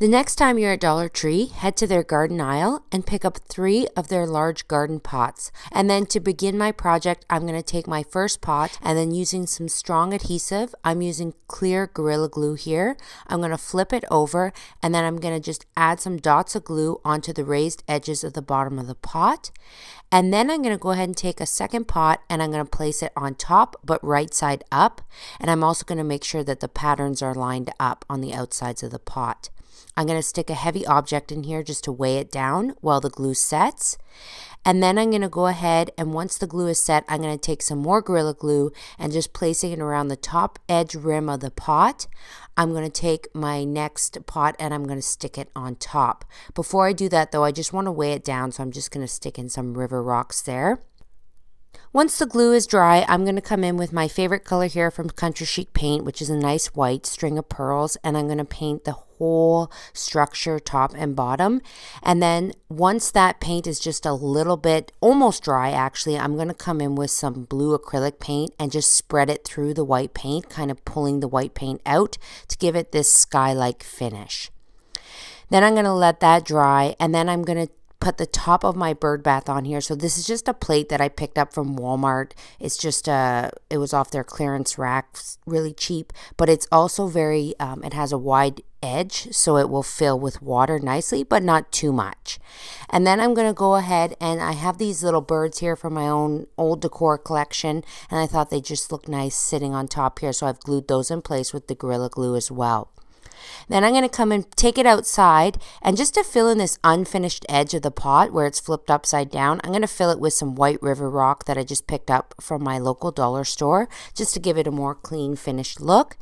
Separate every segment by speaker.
Speaker 1: The next time you're at Dollar Tree, head to their garden aisle and pick up 3 of their large garden pots. And then to begin my project, I'm going to take my first pot and then using some strong adhesive, I'm using clear Gorilla Glue here. I'm going to flip it over and then I'm going to just add some dots of glue onto the raised edges of the bottom of the pot. And then I'm going to go ahead and take a second pot and I'm going to place it on top but right side up. And I'm also going to make sure that the patterns are lined up on the outsides of the pot. I'm going to stick a heavy object in here just to weigh it down while the glue sets. And then I'm going to go ahead and once the glue is set, I'm going to take some more Gorilla Glue and just placing it around the top edge rim of the pot. I'm going to take my next pot and I'm going to stick it on top. Before I do that though, I just want to weigh it down, so I'm just going to stick in some river rocks there. Once the glue is dry, I'm going to come in with my favorite color here from Country Chic Paint, which is a nice white string of pearls, and I'm going to paint the whole structure top and bottom. And then once that paint is just a little bit almost dry, actually, I'm going to come in with some blue acrylic paint and just spread it through the white paint, kind of pulling the white paint out to give it this sky-like finish. Then I'm going to let that dry, and then I'm going to put the top of my bird bath on here. So this is just a plate that I picked up from Walmart. It's just it was off their clearance rack, really cheap, but it's also very it has a wide edge so it will fill with water nicely, but not too much. And then I'm going to go ahead and I have these little birds here from my own old decor collection, and I thought they just look nice sitting on top here, so I've glued those in place with the Gorilla Glue as well. Then I'm going to come and take it outside, and just to fill in this unfinished edge of the pot where it's flipped upside down, I'm going to fill it with some white river rock that I just picked up from my local dollar store just to give it a more clean finished look.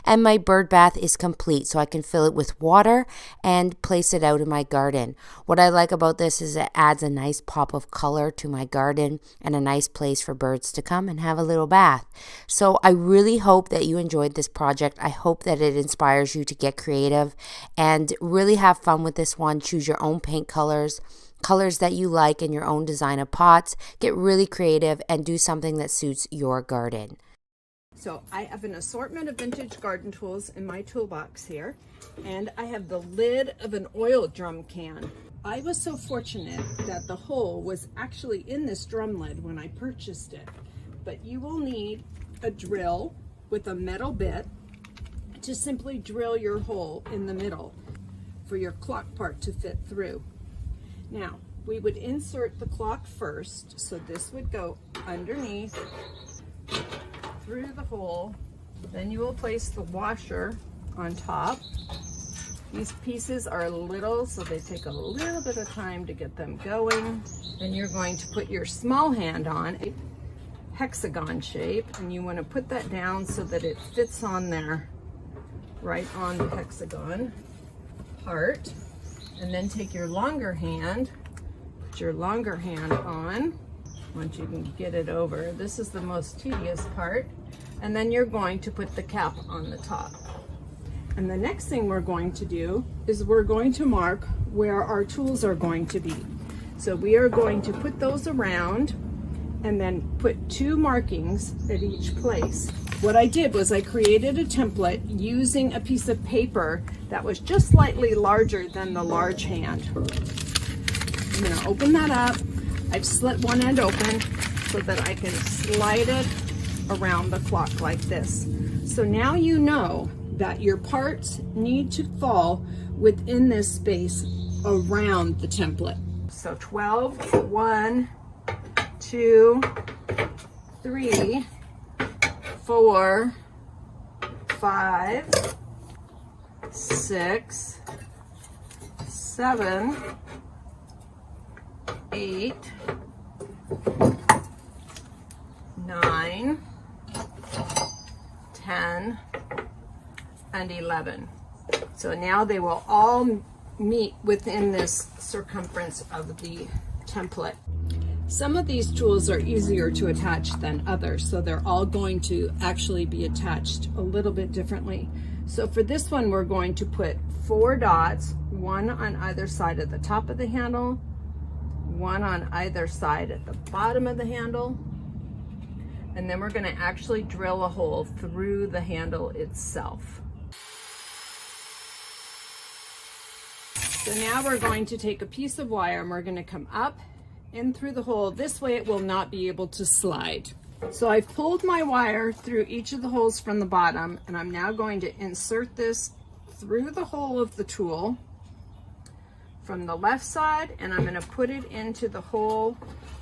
Speaker 1: And my bird bath is complete, so I can fill it with water and place it out in my garden. What I like about this is it adds a nice pop of color to my garden and a nice place for birds to come and have a little bath. So I really hope that you enjoyed this project. I hope that it inspires you to get creative and really have fun with this one. Choose your own paint colors that you like in your own design of pots. Get really creative and do something that suits your garden.
Speaker 2: So I have an assortment of vintage garden tools in my toolbox here, and I have the lid of an oil drum can. I was so fortunate that the hole was actually in this drum lid when I purchased it, but you will need a drill with a metal bit to simply drill your hole in the middle for your clock part to fit through. Now, we would insert the clock first, so this would go underneath through the hole. Then you will place the washer on top. These pieces are little, so they take a little bit of time to get them going. Then you're going to put your small hand on a hexagon shape, and you want to put that down so that it fits on there, right on the hexagon part. And then take your longer hand, put your longer hand on. Once you can get it over, this is the most tedious part, and then you're going to put the cap on the top. And the next thing we're going to do is we're going to mark where our tools are going to be. So we are going to put those around and then put 2 markings at each place. What I did was I created a template using a piece of paper that was just slightly larger than the large hand. I'm going to open that up. I've slit one end open so that I can slide it around the clock like this. So now you know that your parts need to fall within this space around the template. So 12, 1, 2, 3, 4, 5, 6, 7, 8, 9, 10, and 11. So now they will all meet within this circumference of the template. Some of these tools are easier to attach than others, so they're all going to actually be attached a little bit differently. So for this one, we're going to put 4 dots, 1 on either side of the top of the handle, 1 on either side at the bottom of the handle, and then we're going to actually drill a hole through the handle itself. So now we're going to take a piece of wire and we're going to come up in through the hole. This way it will not be able to slide. So I've pulled my wire through each of the holes from the bottom, and I'm now going to insert this through the hole of the tool from the left side, and I'm going to put it into the hole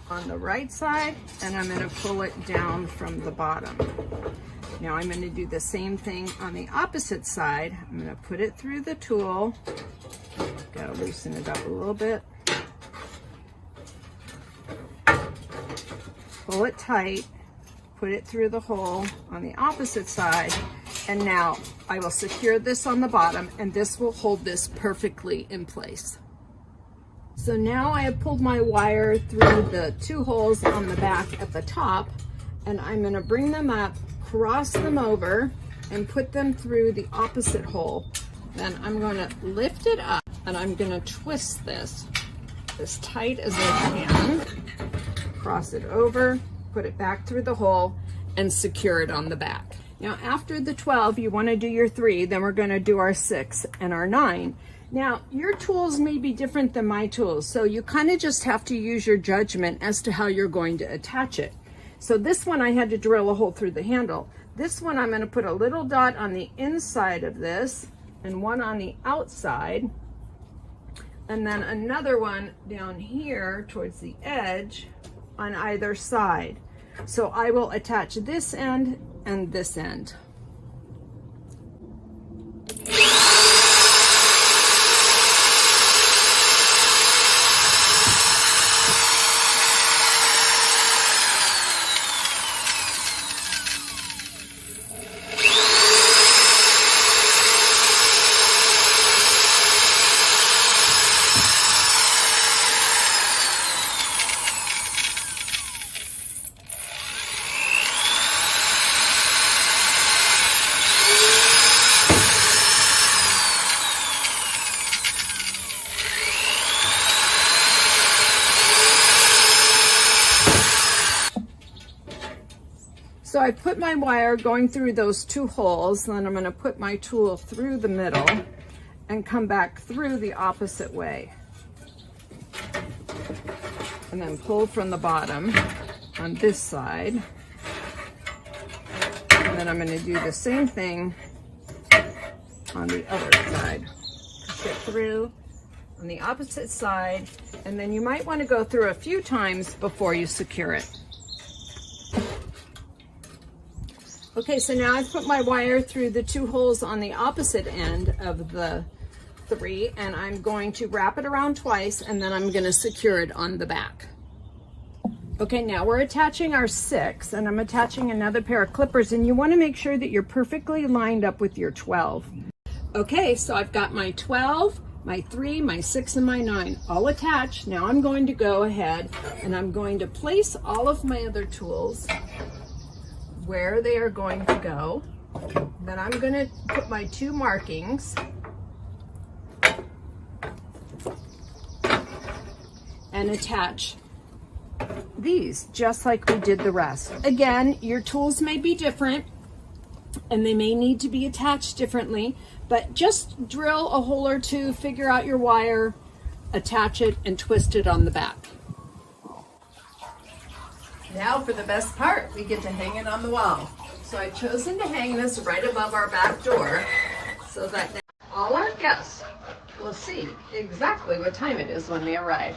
Speaker 2: on the right side, and I'm going to pull it down from the bottom. Now I'm going to do the same thing on the opposite side. I'm going to put it through the tool. Got to loosen it up a little bit. Pull it tight, put it through the hole on the opposite side, and now I will secure this on the bottom, and this will hold this perfectly in place. So now I have pulled my wire through the two holes on the back at the top, and I'm going to bring them up, cross them over, and put them through the opposite hole. Then I'm going to lift it up, and I'm going to twist this as tight as I can, cross it over, put it back through the hole, and secure it on the back. Now after the 12, you want to do your 3, then we're going to do our 6 and our 9. Now your tools may be different than my tools, so you kind of just have to use your judgment as to how you're going to attach it. So this one I had to drill a hole through the handle. This one I'm going to put a little dot on the inside of this and one on the outside, and then another one down here towards the edge on either side. So I will attach this end and this end. So I put my wire going through those two holes, then I'm going to put my tool through the middle and come back through the opposite way. And then pull from the bottom on this side. And then I'm going to do the same thing on the other side. Push it through on the opposite side, and then you might want to go through a few times before you secure it. Okay, so now I've put my wire through the two holes on the opposite end of the 3, and I'm going to wrap it around twice, and then I'm going to secure it on the back. Okay, now we're attaching our 6, and I'm attaching another pair of clippers, and you want to make sure that you're perfectly lined up with your 12. Okay, so I've got my 12, my 3, my 6, and my 9 all attached. Now I'm going to go ahead and I'm going to place all of my other tools where they are going to go. Then I'm going to put my 2 markings and attach these just like we did the rest. Again, your tools may be different and they may need to be attached differently, but just drill a hole or two, figure out your wire, attach it, and twist it on the back. Now for the best part, we get to hang it on the wall. So I've chosen to hang this right above our back door so that now all our guests will see exactly what time it is when we arrive.